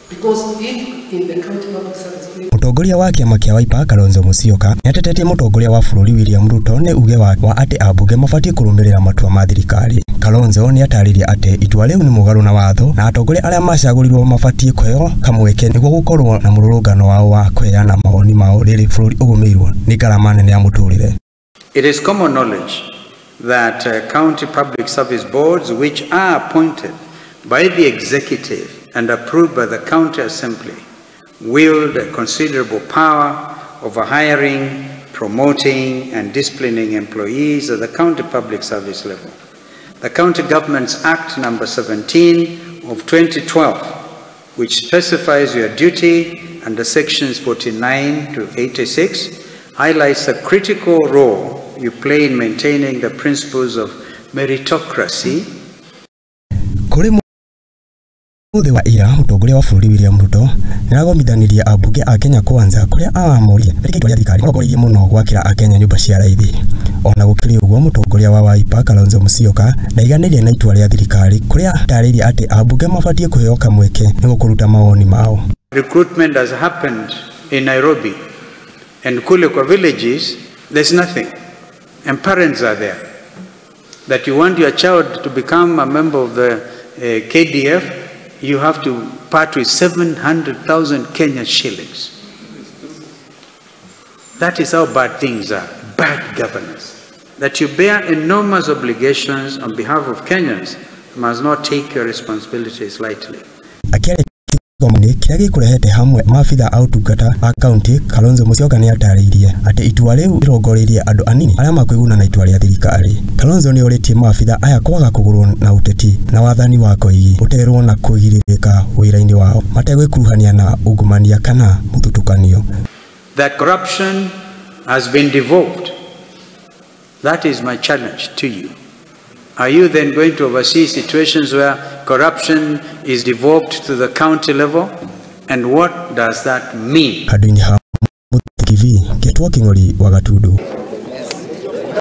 Because if in the county public service, mutongoria wa kiama kia Wiper Kalonzo Musyoka niatetetie mutongoria wa bururi William Ruto ne uge wa ati ambunge mabatie kurumirira matua ma thirikari. Kalonzo ni atariria ati itua riu ni mugaru na watho na atongoria aria macagurirwo mabatie kweo kamweke niguo gukorwo na mururungano wao wa kweana maoni mao riri bururi ugumirwo ni ngarama nene ya muturire. It is common knowledge that county public service boards, which are appointed by the executive and approved by the county assembly, wield considerable power over hiring, promoting and disciplining employees at the county public service level. The County Governments Act number 17 of 2012, which specifies your duty under sections 49 to 86, highlights the critical role you play in maintaining the principles of meritocracy. Muthe wa ira mutongoria wa bururi William Ruto niragomithanirie ambunge a Kenya Kwanza kuria awamoria rĩrĩa itua rĩa thirikari rĩgoririe mũno gwakĩra akenya nyũmba cia raithi. Ona gũkĩrĩ ũguo mutongoria wa Wiper Kalonzo Musyoka ndaiganĩrie na itua rĩa thirikari kuria tarĩirie ati ambunge mabatie kũheo kamweke nĩguo kũruta mawoni mao. Recruitment has happened in Nairobi and Kulekwa villages. There's nothing, and parents are there. That you want your child to become a member of the KDF, you have to part with 700,000 Kenyan shillings. That is how bad things are, bad governance. That you bear enormous obligations on behalf of Kenyans, you must not take your responsibilities lightly. Gomoni kiria gikurehete hamwe maabitha a utungata a county Kalonzo Musyoka ni atariirie ati itua riu irongoririe andu anini aria makwiguna na itua ria thirikari. Kalonzo ni oritie maabitha aya kwaga kugurwo na uteti na wathani wa koigi uterwo na kugiririka wira-ini wao mategwikuruhania na ungumania kana muthutukanio. That corruption has been devolved. That is my challenge to you. Are you then going to oversee situations where corruption is devolved to the county level? And what does that mean? Hadini ha TV, Getwa King'ori wa Gatundu.